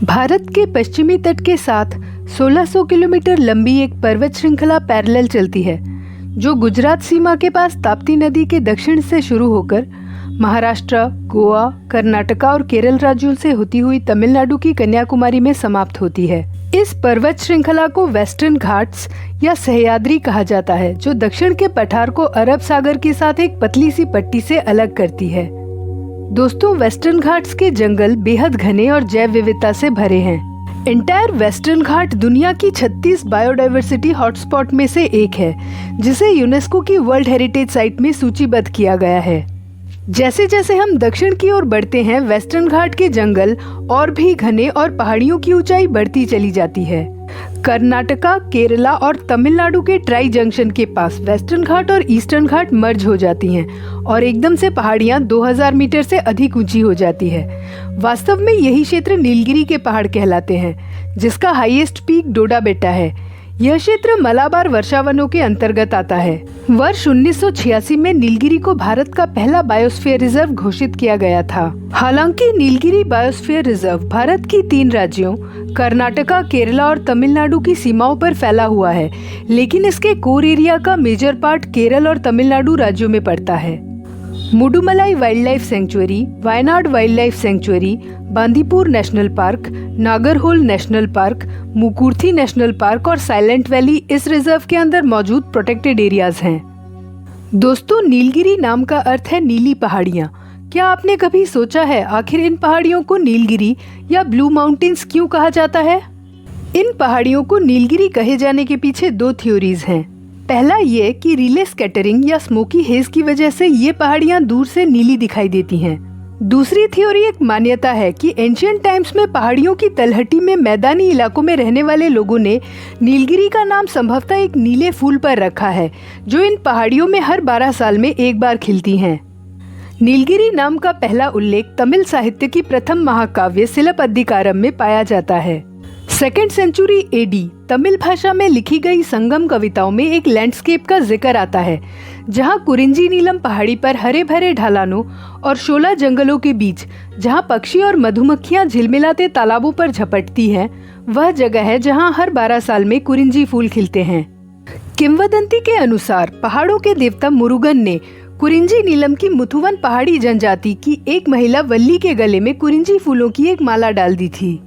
भारत के पश्चिमी तट के साथ 1600 किलोमीटर लंबी एक पर्वत श्रृंखला पैरेलल चलती है, जो गुजरात सीमा के पास ताप्ती नदी के दक्षिण से शुरू होकर महाराष्ट्र, गोवा, कर्नाटका और केरल राज्यों से होती हुई तमिलनाडु की कन्याकुमारी में समाप्त होती है। इस पर्वत श्रृंखला को वेस्टर्न घाट्स या सह्याद्री कहा जाता है, जो दक्षिण के पठार को अरब सागर के साथ एक पतली सी पट्टी से अलग करती है। दोस्तों, वेस्टर्न घाट्स के जंगल बेहद घने और जैव विविधता से भरे हैं। एंटायर वेस्टर्न घाट दुनिया की 36 बायोडायवर्सिटी हॉटस्पॉट में से एक है, जिसे यूनेस्को की वर्ल्ड हेरिटेज साइट में सूचीबद्ध किया गया है। जैसे जैसे हम दक्षिण की ओर बढ़ते हैं, वेस्टर्न घाट के जंगल और भी घने और पहाड़ियों की ऊंचाई बढ़ती चली जाती है। कर्नाटका, केरला और तमिलनाडु के ट्राई जंक्शन के पास वेस्टर्न घाट और ईस्टर्न घाट मर्ज हो जाती हैं और एकदम से पहाड़ियां 2000 मीटर से अधिक ऊंची हो जाती है। वास्तव में यही क्षेत्र नीलगिरी के पहाड़ कहलाते हैं, जिसका हाईएस्ट पीक डोडा बेट्टा है। यह क्षेत्र मलाबार वर्षावनों के अंतर्गत आता है। वर्ष 1986 में नीलगिरी को भारत का पहला बायोस्फीयर रिजर्व घोषित किया गया था। हालांकि नीलगिरी बायोस्फीयर रिजर्व भारत की 3 राज्यों कर्नाटका, केरला और तमिलनाडु की सीमाओं पर फैला हुआ है, लेकिन इसके कोर एरिया का मेजर पार्ट केरल और तमिलनाडु राज्यों में पड़ता है। Mudumalai wild life sanctuary, Wayanad wild life sanctuary, Bandipur national park, Nagarhole national park, Mukurthi national park और साइलेंट वैली इस रिजर्व के अंदर मौजूद प्रोटेक्टेड एरियाज हैं। दोस्तों, नीलगिरी नाम का अर्थ है नीली पहाड़ियाँ। क्या आपने कभी सोचा है आखिर इन पहाड़ियों को नीलगिरी या ब्लू माउंटेन्स क्यों कहा जाता है? इन पहाड़ियों को नीलगिरी कहे जाने के पीछे 2 थ्योरीज हैं। पहला ये कि रिले स्कैटरिंग या स्मोकी हेज की वजह से ये पहाड़ियाँ दूर से नीली दिखाई देती हैं। दूसरी थ्योरी एक मान्यता है कि एंशिएंट टाइम्स में पहाड़ियों की तलहटी में मैदानी इलाकों में रहने वाले लोगों ने नीलगिरी का नाम संभवतः एक नीले फूल पर रखा है, जो इन पहाड़ियों में हर 12 साल में एक बार खिलती हैं। नीलगिरी नाम का पहला उल्लेख तमिल साहित्य की प्रथम महाकाव्य सिलप्पदिकारम में पाया जाता है। 2nd सेंचुरी एडी तमिल भाषा में लिखी गई संगम कविताओं में एक लैंडस्केप का जिक्र आता है, जहां कुरिंजी नीलम पहाड़ी पर हरे भरे ढलानों और शोला जंगलों के बीच जहां पक्षी और मधुमक्खियां झिलमिलाते तालाबों पर झपटती हैं, वह जगह है जहां हर 12 साल में कुरिंजी फूल खिलते हैं। किंवदंती के अनुसार पहाड़ों के देवता मुरुगन ने कुरिंजी नीलम की मुथुवन पहाड़ी जनजाति की एक महिला वल्ली के गले में कुरिंजी फूलों की एक माला डाल दी थी।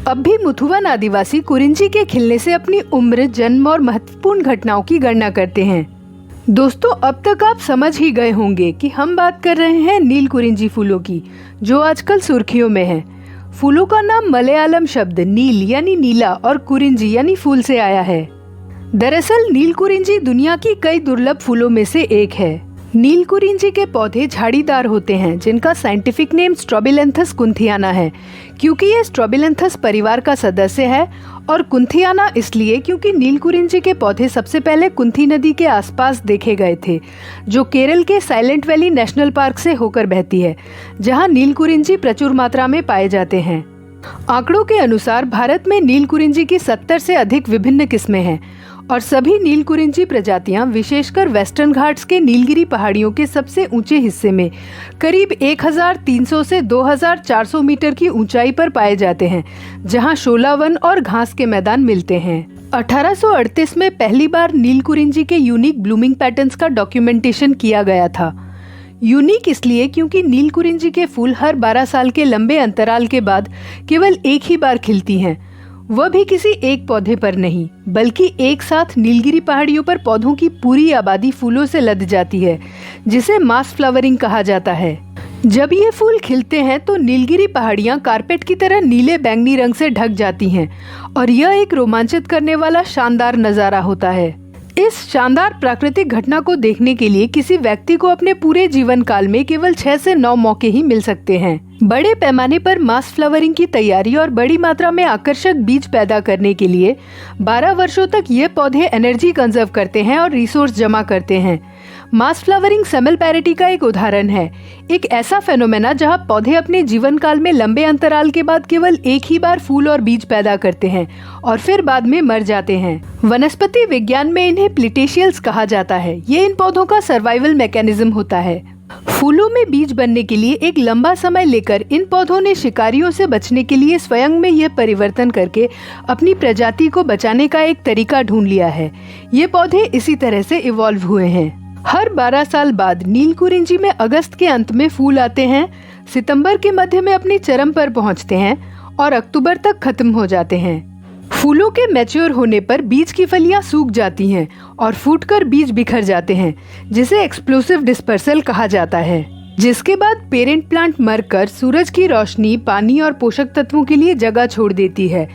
अब भी मुथुवन आदिवासी कुरिंजी के खिलने से अपनी उम्र, जन्म और महत्वपूर्ण घटनाओं की गणना करते हैं। दोस्तों, अब तक आप समझ ही गए होंगे कि हम बात कर रहे हैं नील कुरिंजी फूलों की, जो आजकल सुर्खियों में है। फूलों का नाम मलयालम शब्द नील यानी नीला और कुरिंजी यानी फूल से आया है। दरअसल नील कुरिंजी दुनिया की कई दुर्लभ फूलों में से एक है। नील कुरिंजी के पौधे झाड़ीदार होते हैं, जिनका साइंटिफिक नेम स्ट्रोबिलेंथस कुंथियाना है, क्योंकि ये स्ट्रोबिलेंथस परिवार का सदस्य है, और कुंथियाना इसलिए क्योंकि नील कुरिंजी के पौधे सबसे पहले कुंथी नदी के आसपास देखे गए थे, जो केरल के साइलेंट वैली नेशनल पार्क से होकर बहती है, जहां नील कुरिंजी प्रचुर मात्रा में पाए जाते हैं। आंकड़ों के अनुसार भारत में नील कुरिंजी की 70 से अधिक विभिन्न किस्में हैं, और सभी नील कुरिंजी प्रजातियां विशेषकर वेस्टर्न घाट्स के नीलगिरी पहाड़ियों के सबसे ऊंचे हिस्से में करीब 1300 से 2400 मीटर की ऊंचाई पर पाए जाते हैं, जहां शोला वन और घास के मैदान मिलते हैं। 1838 में पहली बार नील कुरिंजी के यूनिक ब्लूमिंग पैटर्न्स का डॉक्यूमेंटेशन किया गया था। यूनिक इसलिए क्योंकि नील कुरिंजी के फूल हर 12 साल के लंबे अंतराल के बाद केवल एक ही बार खिलती हैं, वह भी किसी एक पौधे पर नहीं, बल्कि एक साथ नीलगिरी पहाड़ियों पर पौधों की पूरी आबादी फूलों से लद जाती है, जिसे मास फ्लावरिंग कहा जाता है। जब ये फूल खिलते हैं तो नीलगिरी पहाड़ियाँ कारपेट की तरह नीले बैंगनी रंग से ढक जाती हैं, और यह एक रोमांचित करने वाला शानदार नज़ारा होता है। इस शानदार प्राकृतिक घटना को देखने के लिए किसी व्यक्ति को अपने पूरे जीवन काल में केवल 6 से 9 मौके ही मिल सकते हैं। बड़े पैमाने पर मास फ्लावरिंग की तैयारी और बड़ी मात्रा में आकर्षक बीज पैदा करने के लिए 12 वर्षों तक ये पौधे एनर्जी कंजर्व करते हैं और रिसोर्स जमा करते हैं। मास फ्लावरिंग सेमेल्पेरिटी का एक उदाहरण है, एक ऐसा फेनोमेना जहां पौधे अपने जीवन काल में लंबे अंतराल के बाद केवल एक ही बार फूल और बीज पैदा करते हैं और फिर बाद में मर जाते हैं। वनस्पति विज्ञान में इन्हें प्लिटेशियल्स कहा जाता है। ये इन पौधों का सर्वाइवल मैकेनिज्म होता है। फूलों में बीज बनने के लिए एक लंबा समय लेकर इन पौधों ने शिकारियों से बचने के लिए स्वयं में यह परिवर्तन करके अपनी प्रजाति को बचाने का एक तरीका ढूंढ लिया है। ये पौधे इसी तरह से इवॉल्व हुए हैं। हर 12 साल बाद नीलकुरिंजी में अगस्त के अंत में फूल आते हैं, सितंबर के मध्य में अपनी चरम पर पहुंचते हैं और अक्टूबर तक खत्म हो जाते हैं। फूलों के मैच्योर होने पर बीज की फलियां सूख जाती हैं और फूटकर बीज बिखर जाते हैं, जिसे एक्सप्लोसिव डिस्पर्सल कहा जाता है। जिसके बाद पेरेंट प्लांट मरकर सूरज की रोशनी, पानी और पोषक तत्वों के लिए जगह छोड़ देती है,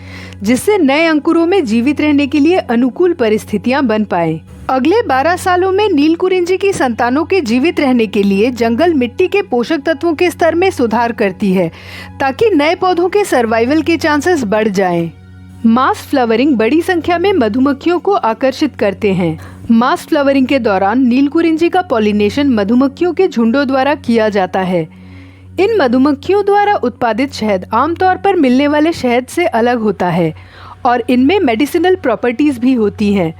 जिससे नए अंकुरों में जीवित रहने के लिए अनुकूल परिस्थितियां बन पाए। अगले 12 सालों में नीलकुरिंजी की संतानों के जीवित रहने के लिए जंगल मिट्टी के पोषक तत्वों के स्तर में सुधार करती है, ताकि नए पौधों के सर्वाइवल के चांसेस बढ़ जाएं। मास फ्लावरिंग बड़ी संख्या में मधुमक्खियों को आकर्षित करते हैं। मास फ्लावरिंग के दौरान नीलकुरिंजी का पॉलिनेशन मधुमक्खियों के झुंडों द्वारा किया जाता है। इन मधुमक्खियों द्वारा उत्पादित शहद आमतौर पर मिलने वाले शहद से अलग होता है और इनमें मेडिसिनल प्रॉपर्टीज भी होती हैं।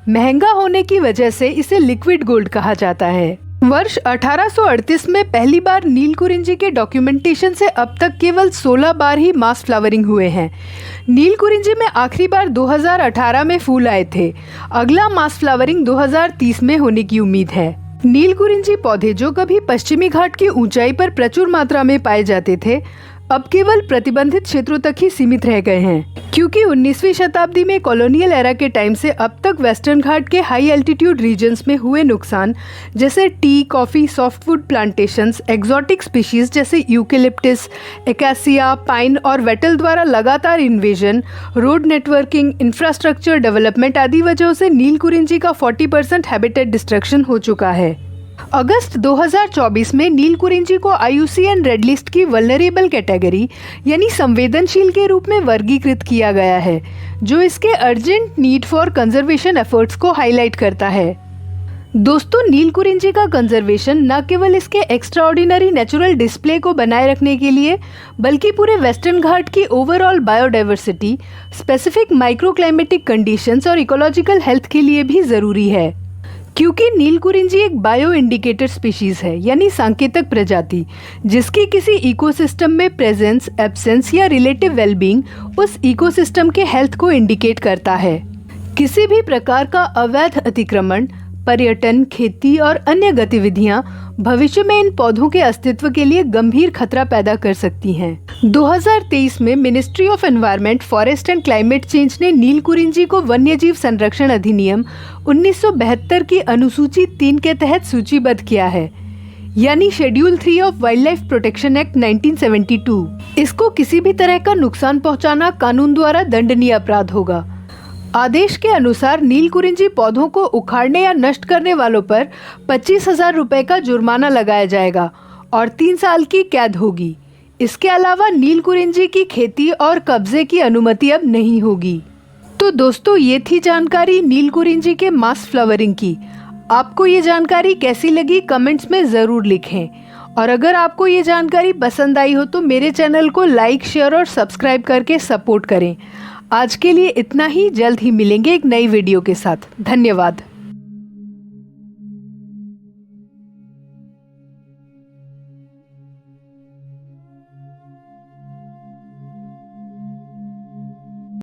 महंगा होने की वजह से इसे लिक्विड गोल्ड कहा जाता है। वर्ष 1838 में पहली बार नीलकुरिंजी के डॉक्यूमेंटेशन से अब तक केवल 16 बार ही मास फ्लावरिंग हुए हैं। नीलकुरिंजी में आखिरी बार 2018 में फूल आए थे। अगला मास फ्लावरिंग 2030 में होने की उम्मीद है। नीलकुरिंजी पौधे जो कभी पश्चिमी घाट की ऊंचाई पर प्रचुर मात्रा में पाए जाते थे, अब केवल प्रतिबंधित क्षेत्रों तक ही सीमित रह गए हैं, क्योंकि 19वीं शताब्दी में कॉलोनियल एरा के टाइम से अब तक वेस्टर्न घाट के हाई एल्टीट्यूड रीजन्स में हुए नुकसान, जैसे T, coffee, softwood plantations, exotic species जैसे यूकेलिप्टिस, एकासिया, पाइन और वेटल द्वारा लगातार invasion, road networking, infrastructure development आदि वजहों से नीलकुरिंजी का 40% हैबिटेट डिस्ट्रक्शन हो चुका है। अगस्त 2024 में नीलकुरिंजी को IUCN रेड लिस्ट की वल्नरेबल कैटेगरी यानी संवेदनशील के रूप में वर्गीकृत किया गया है, जो इसके urgent need for conservation efforts को हाईलाइट करता है। दोस्तों, नीलकुरिंजी का कंजर्वेशन न केवल इसके एक्स्ट्राऑर्डिनरी नेचुरल डिस्प्ले को बनाए रखने के लिए, बल्कि पूरे वेस्टर्न घाट की ओवरऑल बायोडाइवर्सिटी, स्पेसिफिक माइक्रोक्लाइमेटिक कंडीशंस और इकोलॉजिकल हेल्थ के लिए भी जरूरी है। क्योंकि नीलकुरिंजी एक बायो इंडिकेटर स्पीशीज है, यानी सांकेतक प्रजाति, जिसकी किसी इकोसिस्टम में प्रेजेंस, एब्सेंस या रिलेटिव वेलबींग उस इकोसिस्टम के हेल्थ को इंडिकेट करता है। किसी भी प्रकार का अवैध अतिक्रमण, पर्यटन, खेती और अन्य गतिविधियां भविष्य में इन पौधों के अस्तित्व के लिए गंभीर खतरा पैदा कर सकती हैं। 2023 में ministry of environment, forest and climate change ने नीलकुरिंजी को वन्यजीव संरक्षण अधिनियम 1972 की अनुसूची 3 के तहत सूचीबद्ध किया है, यानी schedule 3 of wild life protection act 1972। इसको किसी भी तरह का नुकसान पहुंचाना कानून द्वारा दंडनीय अपराध होगा। आदेश के अनुसार नीलकुरिंजी पौधों को उखाड़ने या नष्ट करने वालों पर 25,000 रुपए का जुर्माना लगाया जाएगा और 3 साल की कैद होगी। इसके अलावा नीलकुरिंजी की खेती और कब्जे की अनुमति अब नहीं होगी। तो दोस्तों, ये थी जानकारी नीलकुरिंजी के मास फ्लावरिंग की। आपको ये जानकारी कैसी लगी कमेंट्स में ज़रूर लिखें, और अगर आपको ये जानकारी पसंद आई हो तो मेरे चैनल को लाइक, शेयर और सब्सक्राइब करके सपोर्ट करें। आज के लिए इतना ही। जल्द ही मिलेंगे एक नई वीडियो के साथ। धन्यवाद।